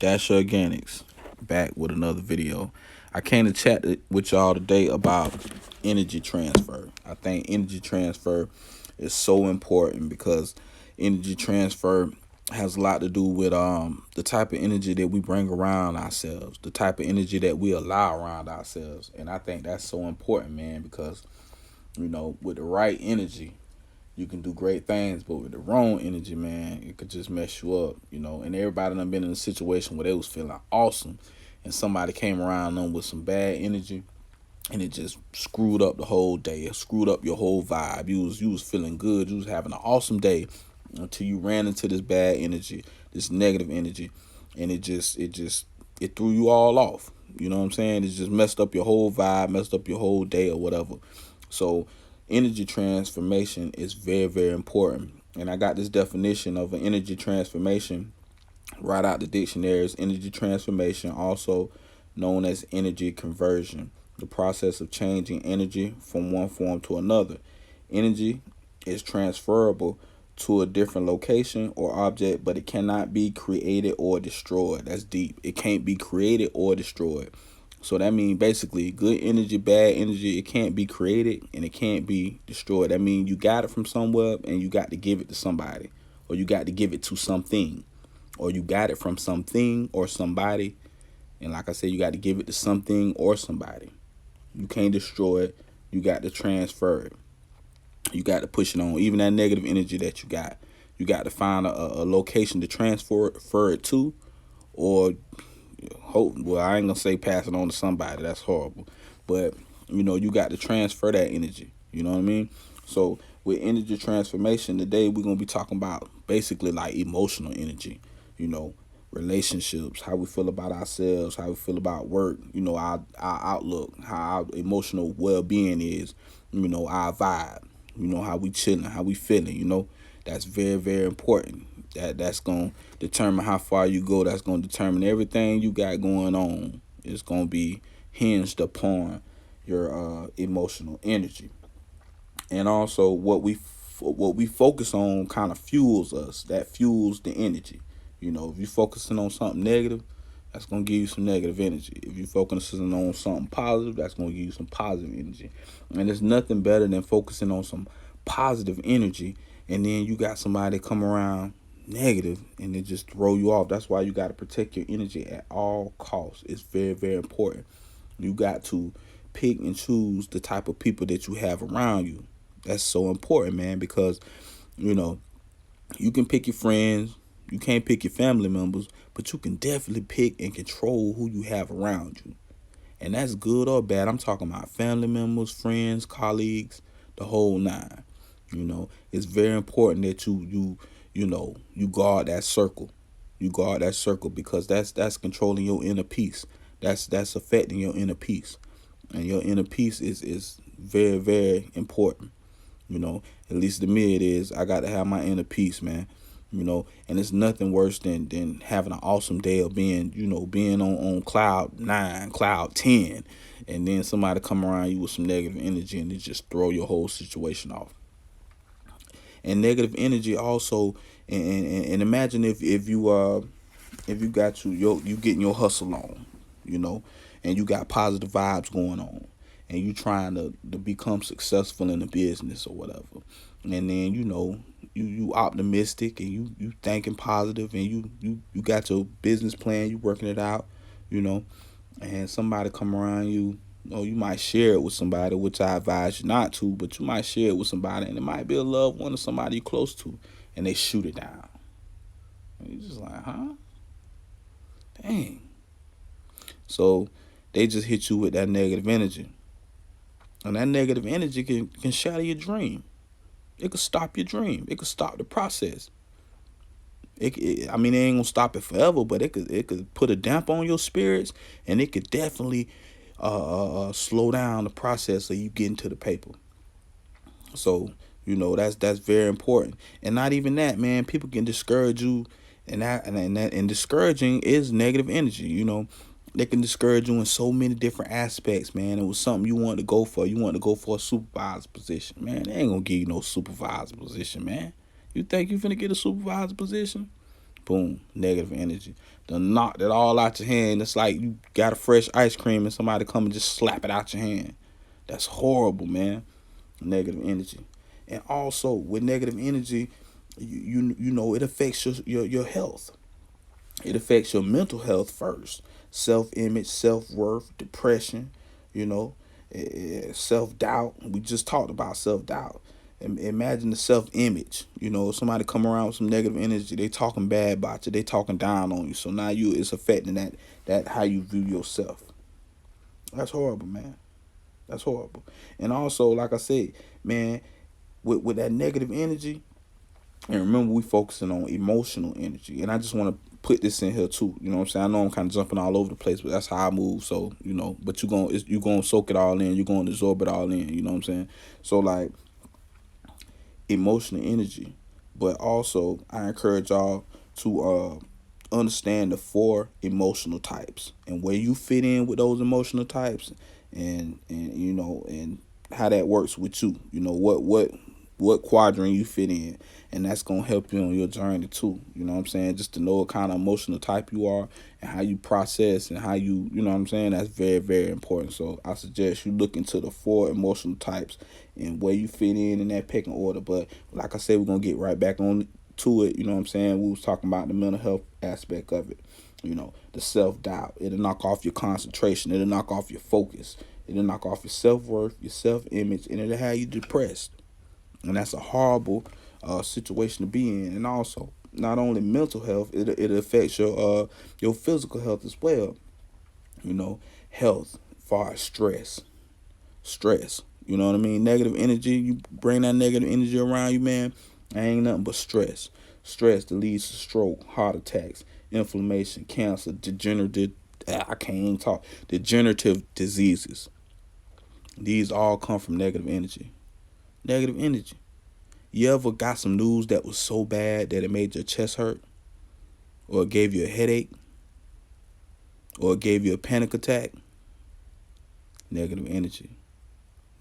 Dasher Organics, back with another video. I came to chat with y'all today about energy transfer. I think energy transfer is so important because energy transfer has a lot to do with the type of energy that we bring around ourselves, the type of energy that we allow around ourselves. And I think that's so important, man, because with the right energy, you can do great things, but with the wrong energy, man, it could just mess you up, And everybody done been in a situation where they was feeling awesome, and somebody came around them with some bad energy, and it just screwed up the whole day. It screwed up your whole vibe. You was feeling good. You was having an awesome day until you ran into this bad energy, this negative energy, and it threw you all off. You know what I'm saying? It just messed up your whole vibe, messed up your whole day or whatever. So energy transformation is very, very important. And I got this definition of an energy transformation right out the dictionary. Is energy transformation, also known as energy conversion, the process of changing energy from one form to another. Energy is transferable to a different location or object, but it cannot be created or destroyed. That's deep. It can't be created or destroyed. So that means basically good energy, bad energy, it can't be created and it can't be destroyed. That means you got it from somewhere and you got to give it to somebody, or you got to give it to something, or you got it from something or somebody. And like I said, you got to give it to something or somebody. You can't destroy it. You got to transfer it. You got to push it on. Even that negative energy that you got to find a location to transfer it to, or hope. Well, I ain't gonna say pass it on to somebody. That's horrible. But you got to transfer that energy. You know what I mean? So with energy transformation today, we're gonna be talking about basically like emotional energy. Relationships, how we feel about ourselves, how we feel about work. Our outlook, how our emotional well being is. Our vibe. How we chilling, how we feeling. That's very, very important. That's gonna determine how far you go. That's gonna determine everything you got going on. It's gonna be hinged upon your emotional energy, and also what we focus on kind of fuels us. That fuels the energy. If you're focusing on something negative, that's gonna give you some negative energy. If you're focusing on something positive, that's gonna give you some positive energy. And there's nothing better than focusing on some positive energy, and then you got somebody come around negative and it just throw you off. That's why you got to protect your energy at all costs. It's very, very important. You got to pick and choose the type of people that you have around you. That's so important, man, because you can pick your friends, you can't pick your family members, but you can definitely pick and control who you have around you. And that's good or bad. I'm talking about family members, friends, colleagues, the whole nine. It's very important that you guard that circle. You guard that circle because that's controlling your inner peace. That's affecting your inner peace. And your inner peace is very, very important. At least to me it is. I got to have my inner peace, man. And it's nothing worse than having an awesome day of being on cloud 9, cloud 10, and then somebody come around you with some negative energy and it just throw your whole situation off. And negative energy also, and imagine if you got you getting your hustle on, and you got positive vibes going on, and you trying to become successful in the business or whatever, and then you optimistic and you thinking positive, and you got your business plan, you working it out, and somebody come around you. You might share it with somebody, which I advise you not to, but you might share it with somebody, and it might be a loved one or somebody you're close to, and they shoot it down. And you're just like, huh? Dang. So they just hit you with that negative energy. And that negative energy can shatter your dream. It could stop your dream. It could stop the process. I mean, it ain't gonna stop it forever, but it could put a damp on your spirits, and it could definitely slow down the process of you getting to the paper. So that's very important. And not even that, man. People can discourage you, and discouraging is negative energy. They can discourage you in so many different aspects, man. It was something you wanted to go for. You wanted to go for a supervisor position, man. They ain't gonna give you no supervisor position, man. You think you finna get a supervisor position? Boom, negative energy. Done knocked it all out your hand. It's like you got a fresh ice cream and somebody come and just slap it out your hand. That's horrible, man. Negative energy. And also with negative energy, you know it affects your health. It affects your mental health first. Self-image, self-worth, depression, you know, self-doubt. We just talked about self-doubt. Imagine the self-image. You know, somebody come around with some negative energy, they talking bad about you, they talking down on you. So now it's affecting that how you view yourself. That's horrible, man. That's horrible. And also, like I said, man, with that negative energy, and remember, we focusing on emotional energy. And I just want to put this in here too. You know what I'm saying? I know I'm kind of jumping all over the place, but that's how I move. So, you know, but you gonna soak it all in. You're gonna absorb it all in. You know what I'm saying? So like emotional energy, but also I encourage y'all to understand the four emotional types and where you fit in with those emotional types, and you know, and how that works with you. You know what quadrant you fit in, and that's gonna help you on your journey too. You know what I'm saying? Just to know what kind of emotional type you are and how you process and how you know what I'm saying. That's very very important. So I suggest you look into the four emotional types and where you fit in that pecking order. But like I said, we're gonna get right back on to it. You know what I'm saying? We was talking about the mental health aspect of it. You know, the self-doubt. It'll knock off your concentration. It'll knock off your focus. It'll knock off your self-worth, your self-image, and it'll have you depressed. And that's a horrible situation to be in. And also, not only mental health, it affects your physical health as well. You know, health, far as stress. You know what I mean? Negative energy, you bring that negative energy around you, man. Ain't nothing but stress. Stress that leads to stroke, heart attacks, inflammation, cancer, I can't even talk. Degenerative diseases. These all come from negative energy. Negative energy. You ever got some news that was so bad that it made your chest hurt? Or it gave you a headache? Or it gave you a panic attack? Negative energy.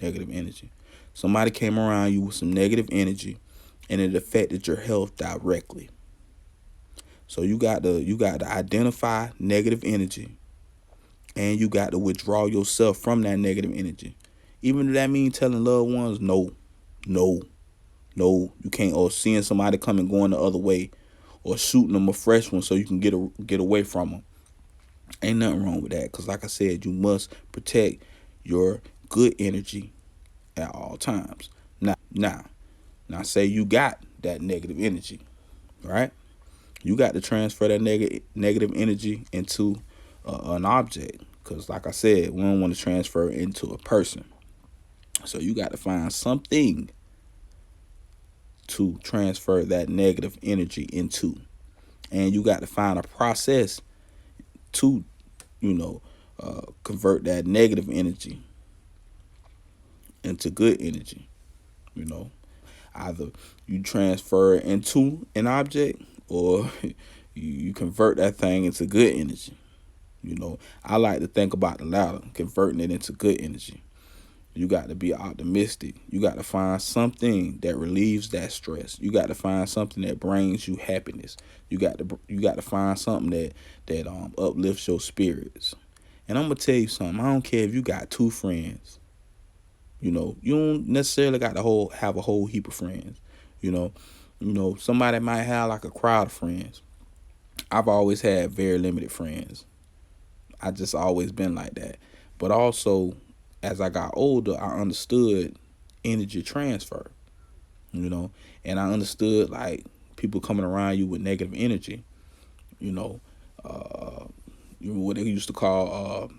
Negative energy. Somebody came around you with some negative energy and it affected your health directly. So you got to identify negative energy, and you got to withdraw yourself from that negative energy. Even if that means telling loved ones no, you can't, or seeing somebody coming going the other way, or shooting them a fresh one so you can get away from them. Ain't nothing wrong with that, because like I said, you must protect your good energy at all times. Now say you got that negative energy, right? You got to transfer that negative energy into an object, because like I said, we don't want to transfer it into a person. So you got to find something to transfer that negative energy into, and you got to find a process to, you know, convert that negative energy into good energy. You know, either you transfer it into an object, or you convert that thing into good energy. You know, I like to think about the latter, converting it into good energy. You got to be optimistic. You got to find something that relieves that stress. You got to find something that brings you happiness. You got to find something that uplifts your spirits. And I'm gonna tell you something. I don't care if you got 2 friends. You know, you don't necessarily got to have a whole heap of friends. You know, somebody might have like a crowd of friends. I've always had very limited friends. I just always been like that. But also, as I got older, I understood energy transfer, you know, and I understood like people coming around you with negative energy, you know, you know what they used to call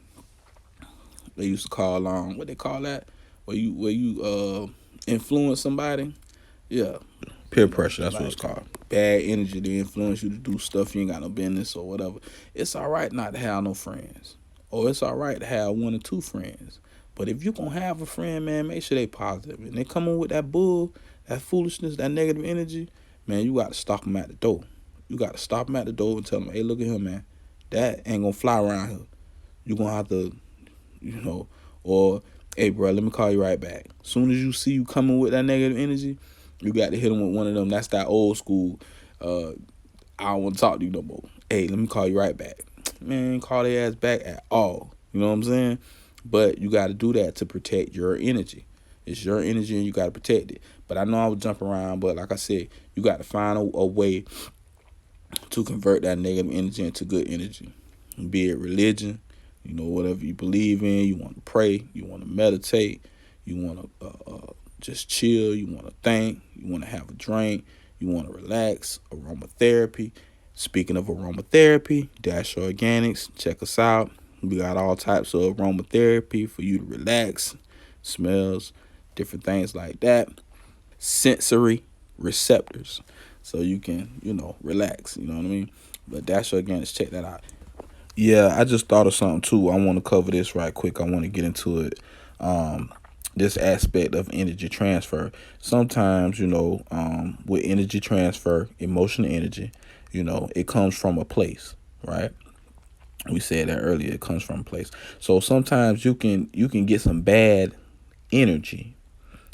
what they call that, where you influence somebody, yeah, peer pressure. That's what it's called. Bad energy to influence you to do stuff you ain't got no business or whatever. It's all right not to have no friends, or it's all right to have 1 or 2 friends. But if you gonna have a friend, man, make sure they positive. And they coming with that bull, that foolishness, that negative energy, man, you got to stop them at the door. You got to stop them at the door and tell them, hey, look at him, man. That ain't gonna fly around here. You gonna have to, you know, or hey, bro, let me call you right back. Soon as you see you coming with that negative energy, you got to hit them with one of them. That's that old school. I don't want to talk to you no more. Hey, let me call you right back. Man, call their ass back at all. You know what I'm saying? But you got to do that to protect your energy. It's your energy and you got to protect it. But I know I would jump around, but like I said, you got to find a way to convert that negative energy into good energy. Be it religion, whatever you believe in, you want to pray, you want to meditate, you want to just chill, you want to think, you want to have a drink, you want to relax, aromatherapy. Speaking of aromatherapy, Dash Organics, check us out. We got all types of aromatherapy for you to relax, smells, different things like that. Sensory receptors. So you can, relax, you know what I mean? But Dash Organics, check that out. Yeah, I just thought of something too. I want to cover this right quick. I want to get into it. This aspect of energy transfer. Sometimes, with energy transfer, emotional energy, it comes from a place, right? We said that earlier. It comes from a place. So sometimes you can get some bad energy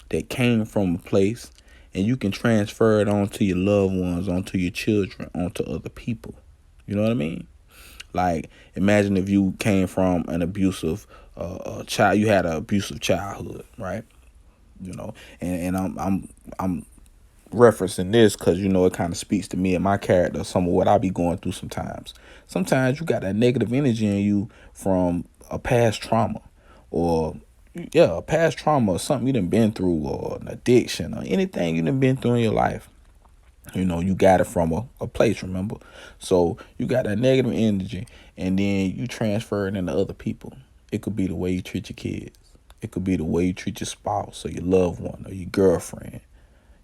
that came from a place, and you can transfer it onto your loved ones, onto your children, onto other people. You know what I mean? Like, imagine if you came from an abusive child, you had an abusive childhood, right? And I'm referencing this because it kind of speaks to me and my character, some of what I be going through sometimes. Sometimes you got that negative energy in you from a past trauma, or a past trauma, or something you done been through, or an addiction, or anything you done been through in your life. You got it from a place, remember? So you got that negative energy, and then you transfer it into other people. It could be the way you treat your kids. It could be the way you treat your spouse or your loved one or your girlfriend,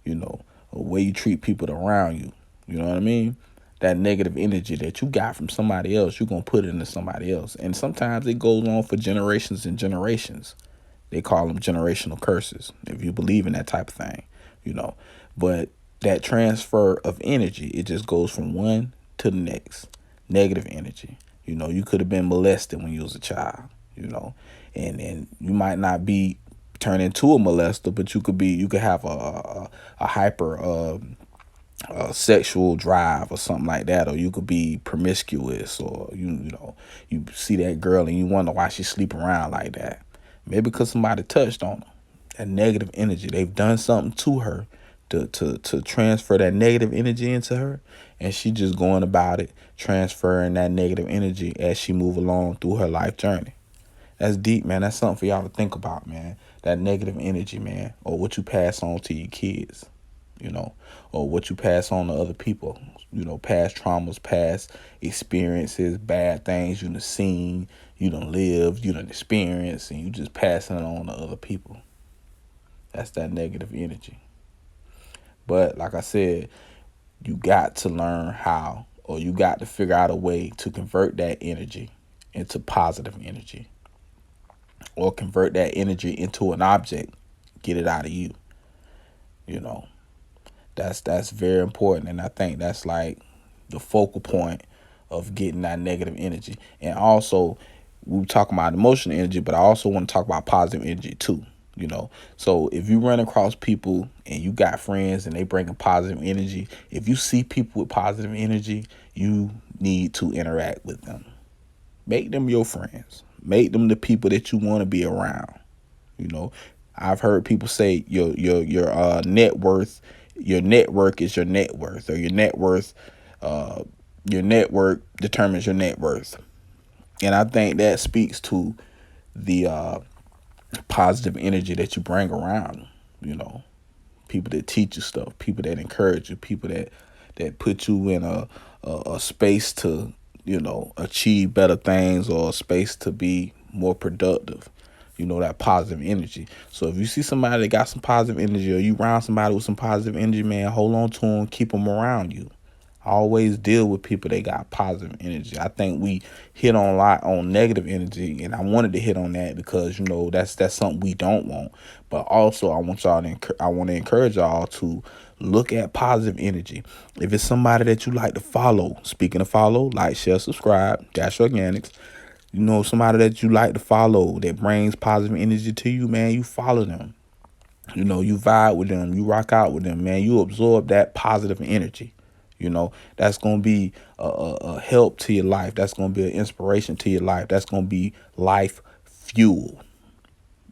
or the way you treat people around you. You know what I mean? That negative energy that you got from somebody else, you're going to put it into somebody else. And sometimes it goes on for generations and generations. They call them generational curses, if you believe in that type of thing, But that transfer of energy, it just goes from one to the next. Negative energy. You could have been molested when you was a child, and you might not be turned into a molester, but you could have a hyper sexual drive or something like that, or you could be promiscuous, or you see that girl and you wonder why she sleep around like that. Maybe because somebody touched on her. That negative energy, they've done something to her to transfer that negative energy into her, and she just going about it transferring that negative energy as she move along through her life journey. That's deep, man. That's something for y'all to think about, man. That negative energy, man, or what you pass on to your kids, or what you pass on to other people, past traumas, past experiences, bad things you done seen, you done lived, you done experienced, and you just passing it on to other people. That's that negative energy. But like I said, you got to learn how, or you got to figure out a way to convert that energy into positive energy, or convert that energy into an object, get it out of you. That's very important, and I think that's like the focal point of getting that negative energy. And also, we were talking about emotional energy, but I also want to talk about positive energy too. So if you run across people and you got friends and they bring a positive energy, if you see people with positive energy, you need to interact with them. Make them your friends. Make them the people that you want to be around. I've heard people say your net worth, your network is your net worth, or your network determines your net worth. And I think that speaks to the positive energy that you bring around. People that teach you stuff, people that encourage you, people that put you in a space to achieve better things, or a space to be more productive. That positive energy. So if you see somebody that got some positive energy, or you around somebody with some positive energy, man, hold on to them, keep them around you. Always deal with people that got positive energy. I think we hit on a lot on negative energy, and I wanted to hit on that because that's something we don't want. But also, I want to encourage y'all to look at positive energy. If it's somebody that you like to follow, speaking of follow, like, share, subscribe, Dash Organics. Somebody that you like to follow that brings positive energy to you, man, you follow them. You vibe with them, you rock out with them, man. You absorb that positive energy. You know, that's going to be a help to your life. That's going to be an inspiration to your life. That's going to be life fuel.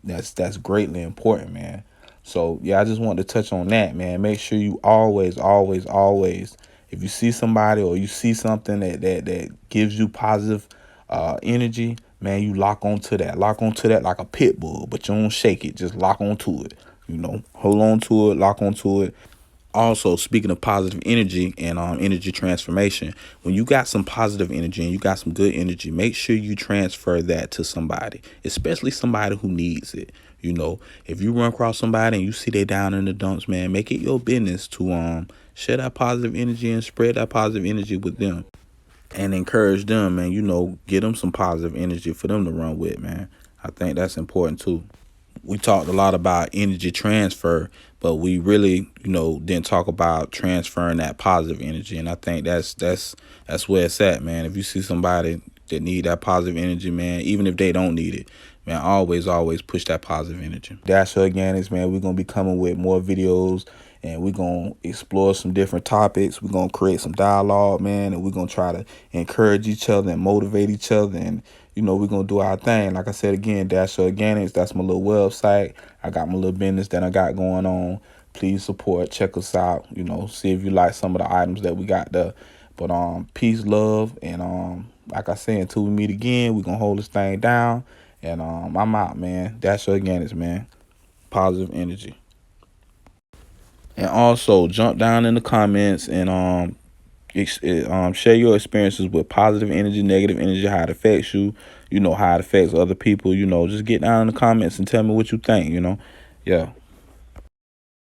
That's greatly important, man. So yeah, I just wanted to touch on that, man. Make sure you always, always, always, if you see somebody or you see something that gives you positive energy, man, you lock onto that. Lock onto that like a pit bull, but you don't shake it. Just lock onto it. You know, hold on to it, lock onto it. Also, speaking of positive energy and energy transformation, when you got some positive energy and you got some good energy, make sure you transfer that to somebody, especially somebody who needs it. You know, if you run across somebody and you see they down in the dumps, man, make it your business to share that positive energy and spread that positive energy with them and encourage them, man. You know, get them some positive energy for them to run with, man. I think that's important too. We talked a lot about energy transfer, but we really, didn't talk about transferring that positive energy. And I think that's where it's at, man. If you see somebody that need that positive energy, man, even if they don't need it, man, always push that positive energy. Dash Organics, man, we're gonna be coming with more videos, and we're gonna explore some different topics. We're gonna create some dialogue, man, and we're gonna try to encourage each other and motivate each other, and we're gonna do our thing. Like I said again, Dash Organics, that's my little website. I got my little business that I got going on. Please support, check us out, see if you like some of the items that we got there. But peace, love, and like I said, until we meet again, we're gonna hold this thing down. And I'm out, man. Dash Organics, man. Positive energy. And also jump down in the comments and share your experiences with positive energy, negative energy, how it affects you, how it affects other people. Just get down in the comments and tell me what you think. Yeah.